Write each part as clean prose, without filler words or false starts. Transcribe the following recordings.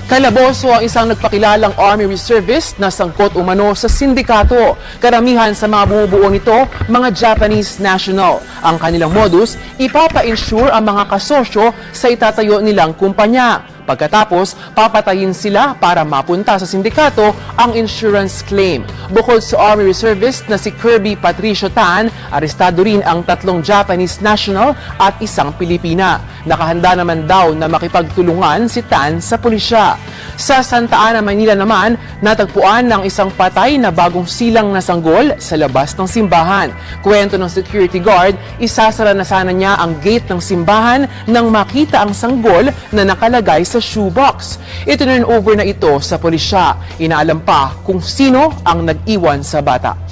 Kalaboso ang isang nagpakilalang Army Reservist na sangkot umano sa sindikato. Karamihan sa mga bumubuo nito, mga Japanese national. Ang kanilang modus, ipapa-insure ang mga kasosyo sa itatayo nilang kumpanya. Pagkatapos, papatayin sila para mapunta sa sindikato ang insurance claim. Bukod sa Army Reservist na si Kirby Patricio Tan, arestado rin ang 3 Japanese national at 1 Pilipina. Nakahanda naman daw na makipagtulungan si Tan sa pulisya. Sa Santa Ana, Manila naman, natagpuan ng isang patay na bagong silang na sanggol sa labas ng simbahan. Kwento ng security guard, isasara na sana niya ang gate ng simbahan nang makita ang sanggol na nakalagay sa shoebox. Itinurn over na ito sa pulisya. Inaalam pa kung sino ang nag-iwan sa bata.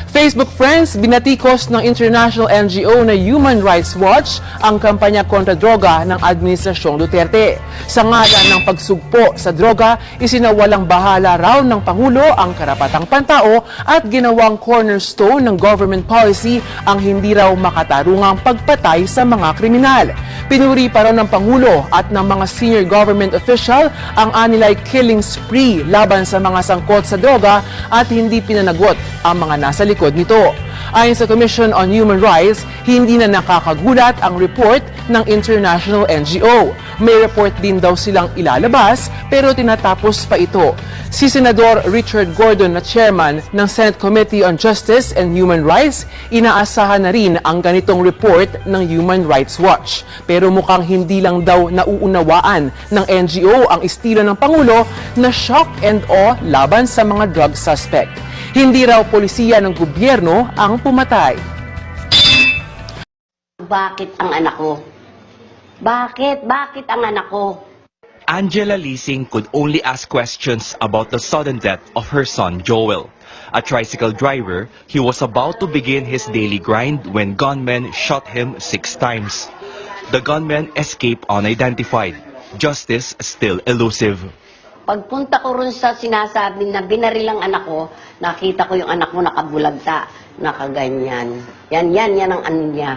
Facebook friends, binatikos ng international NGO na Human Rights Watch ang kampanya kontra droga ng Administrasyong Duterte. Sa ngalan ng pagsugpo sa droga, isinawalang bahala raw ng Pangulo ang karapatang pantao at ginawang cornerstone ng government policy ang hindi raw makatarungang pagpatay sa mga kriminal. Pinuri pa raw ng Pangulo at ng mga senior government official ang anilay killing spree laban sa mga sangkot sa droga at hindi pinanagot ang mga nasa likod nito. Ayon sa Commission on Human Rights, hindi na nakakagulat ang report ng international NGO. May report din daw silang ilalabas pero tinatapos pa ito. Si Senador Richard Gordon na chairman ng Senate Committee on Justice and Human Rights, inaasahan na rin ang ganitong report ng Human Rights Watch. Pero mukhang hindi lang daw nauunawaan ng NGO ang estilo ng Pangulo na shock and awe laban sa mga drug suspect. Hindi raw polisiya ng gobyerno ang pumatay. Bakit ang anak ko? Bakit? Bakit ang anak ko? Angela Leasing could only ask questions about the sudden death of her son Joel. A tricycle driver, he was about to begin his daily grind when gunmen shot him 6 times. The gunmen escaped unidentified. Justice still elusive. Pagpunta ko rin sa sinasabi na binaril ang anak ko, nakita ko yung anak mo nakabulagta, nakaganyan. Yan ang ano niya.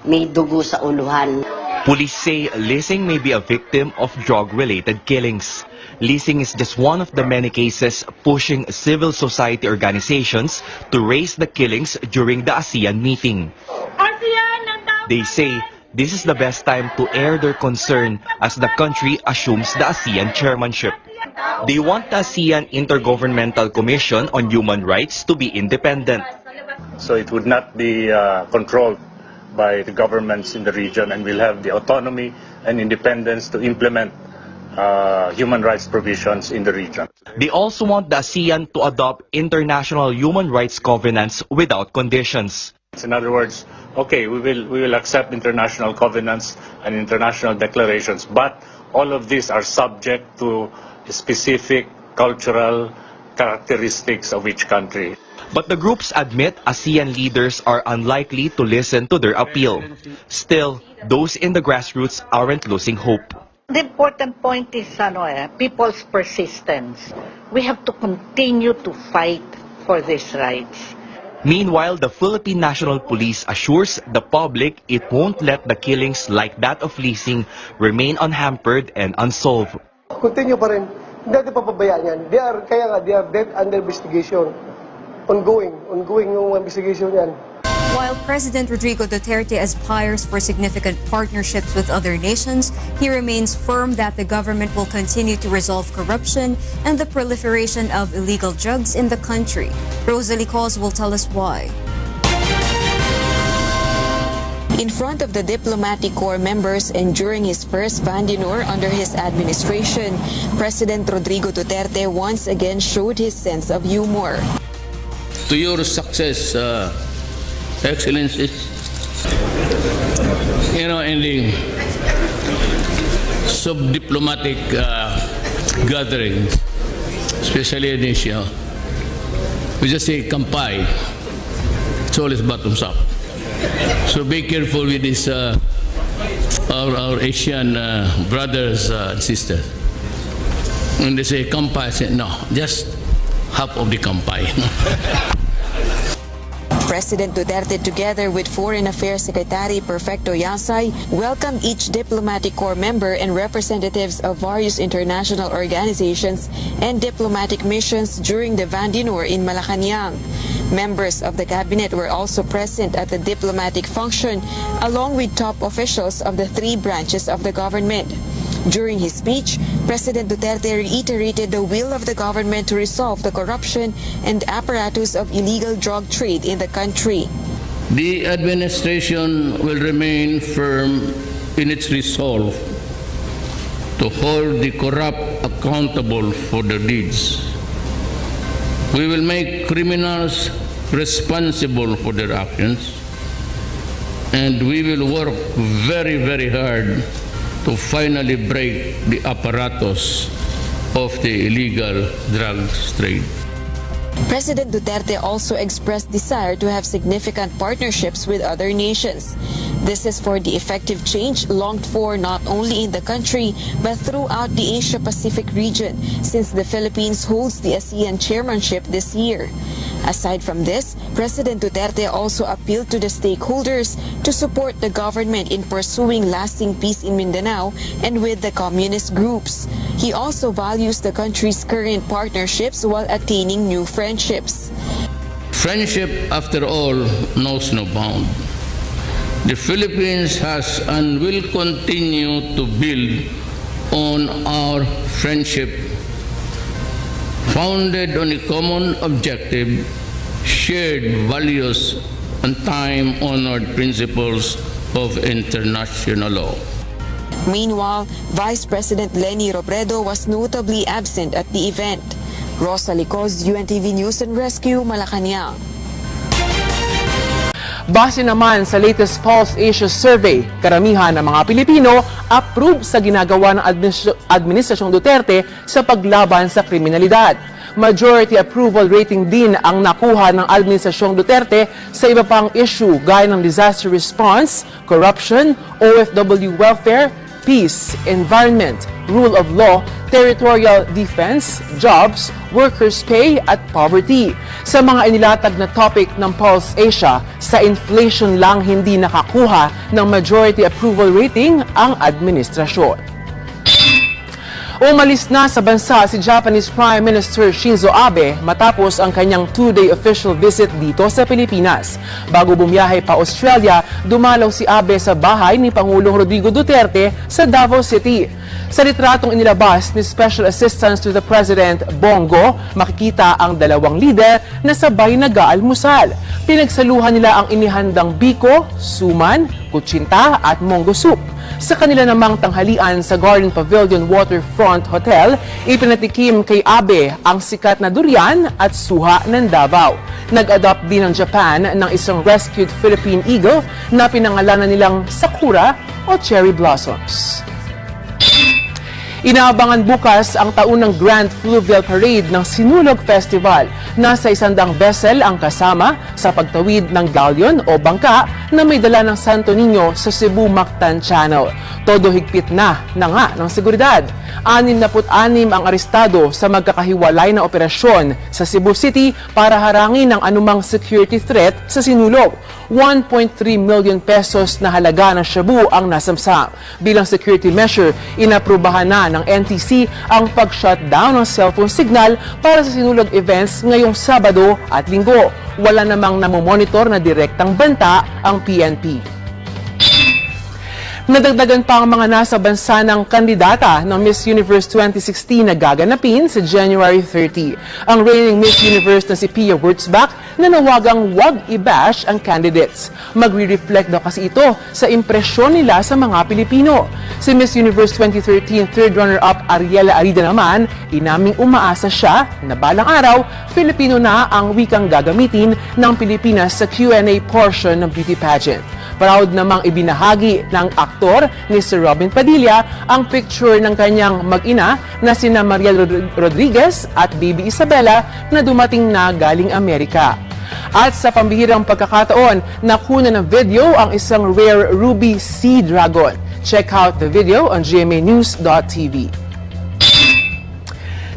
May dugo sa uluhan. Police say Leasing may be a victim of drug-related killings. Leasing is just one of the many cases pushing civil society organizations to raise the killings during the ASEAN meeting. They say this is the best time to air their concern as the country assumes the ASEAN chairmanship. They want the ASEAN Intergovernmental Commission on Human Rights to be independent. So it would not be controlled by the governments in the region, and will have the autonomy and independence to implement human rights provisions in the region. They also want the ASEAN to adopt international human rights covenants without conditions. In other words, okay, we will accept international covenants and international declarations, but all of these are subject to specific cultural characteristics of each country. But the groups admit ASEAN leaders are unlikely to listen to their appeal. Still, those in the grassroots aren't losing hope. The important point is people's persistence. We have to continue to fight for these rights. Meanwhile, the Philippine National Police assures the public it won't let the killings like that of Leasing remain unhampered and unsolved. Continue pa rin. Hindi natin papabayaan yan. They are dead under investigation. Ongoing yung investigation yan. While President Rodrigo Duterte aspires for significant partnerships with other nations, he remains firm that the government will continue to resolve corruption and the proliferation of illegal drugs in the country. Rosalie Cos will tell us why. In front of the diplomatic corps members and during his first Van d'honneur under his administration, President Rodrigo Duterte once again showed his sense of humor. To your success, Excellencies, in the sub-diplomatic gatherings, especially in Asia, we just say kampai. It's always bottoms up. So be careful with this, our Asian brothers and sisters. When they say kampai, I say no, just half of the kampai. President Duterte, together with Foreign Affairs Secretary Perfecto Yasay, welcomed each diplomatic corps member and representatives of various international organizations and diplomatic missions during the Vandinur in Malacanang. Members of the cabinet were also present at the diplomatic function, along with top officials of the three branches of the government. During his speech, President Duterte reiterated the will of the government to resolve the corruption and apparatus of illegal drug trade in the country. The administration will remain firm in its resolve to hold the corrupt accountable for their deeds. We will make criminals responsible for their actions, and we will work very, very hard to finally break the apparatus of the illegal drugs trade. President Duterte also expressed desire to have significant partnerships with other nations. This is for the effective change longed for not only in the country but throughout the Asia-Pacific region, since the Philippines holds the ASEAN chairmanship this year. Aside from this, President Duterte also appealed to the stakeholders to support the government in pursuing lasting peace in Mindanao and with the communist groups. He also values the country's current partnerships while attaining new friendships. Friendship, after all, knows no bound. The Philippines has and will continue to build on our friendship, founded on a common objective, shared values, and time-honored principles of international law. Meanwhile, Vice President Leni Robredo was notably absent at the event. Rosa Licos, UNTV News and Rescue, Malacanang. Base naman sa latest Pulse Asia survey, karamihan ng mga Pilipino approve sa ginagawa ng Administrasyong Duterte sa paglaban sa kriminalidad. Majority approval rating din ang nakuha ng Administrasyong Duterte sa iba pang issue gaya ng disaster response, corruption, OFW welfare, peace, environment, rule of law, territorial defense, jobs, workers' pay at poverty. Sa mga inilatag na topic ng Pulse Asia, sa inflation lang hindi nakakuha ng majority approval rating ang administrasyon. Umalis na sa bansa si Japanese Prime Minister Shinzo Abe matapos ang kanyang 2-day official visit dito sa Pilipinas. Bago bumiyahe pa Australia, dumalaw si Abe sa bahay ni Pangulong Rodrigo Duterte sa Davao City. Sa litratong inilabas ni Special Assistant to the President Bongo, makikita ang dalawang lider na sabay nag-aalmusal. Pinagsaluhan nila ang inihandang biko, suman, kutsinta at monggo soup. Sa kanila namang tanghalian sa Garden Pavilion Waterfront Hotel, ipinatikim kay Abe ang sikat na durian at suha ng Davao. Nag-adopt din ng Japan ng isang rescued Philippine eagle na pinangalanan nilang Sakura o Cherry Blossoms. Inaabangan bukas ang taunang Grand Fluvial Parade ng Sinulog Festival. Nasa 100 vessel ang kasama sa pagtawid ng galleon o bangka na may dala ng Santo Niño sa Cebu-Mactan Channel. Todo higpit na nga ng seguridad. 66 ang arestado sa magkakahiwalay na operasyon sa Cebu City para harangin ang anumang security threat sa Sinulog. 1.3 million pesos na halaga ng shabu ang nasamsam. Bilang security measure, inaprubahan na ng NTC ang pag-shutdown ng cellphone signal para sa Sinulog events ngayong Sabado at Linggo. Wala namang namomonitor na direktang banta ang PNP. Nadagdagan pa ang mga nasa bansa ng kandidata ng Miss Universe 2016 na gaganapin sa January 30. Ang reigning Miss Universe na si Pia Wurtzbach nanawagang wag i-bash ang candidates. Magre-reflect daw kasi ito sa impresyon nila sa mga Pilipino. Si Miss Universe 2013 third runner-up Ariela Arida naman, inaming umaasa siya na balang araw, Filipino na ang wikang gagamitin ng Pilipinas sa Q&A portion ng beauty pageant. Proud namang ibinahagi ng aktor ni Sir Robin Padilla ang picture ng kanyang mag-ina na sina Mariel Rodriguez at Baby Isabella na dumating na galing Amerika. At sa pambihirang pagkakataon, nakuna ng video ang isang rare ruby sea dragon. Check out the video on gmanews.tv.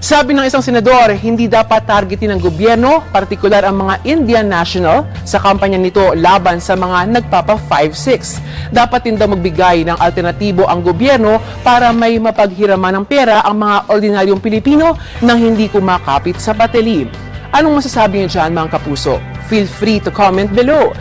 Sabi ng isang senador, hindi dapat targetin ng gobyerno, partikular ang mga Indian national, sa kampanya nito laban sa mga nagpapa 5-6. Dapat din daw magbigay ng alternatibo ang gobyerno para may mapaghiraman ng pera ang mga ordinaryong Pilipino nang hindi kumakapit sa patalim. Anong masasabi niyo dyan mga kapuso? Feel free to comment below.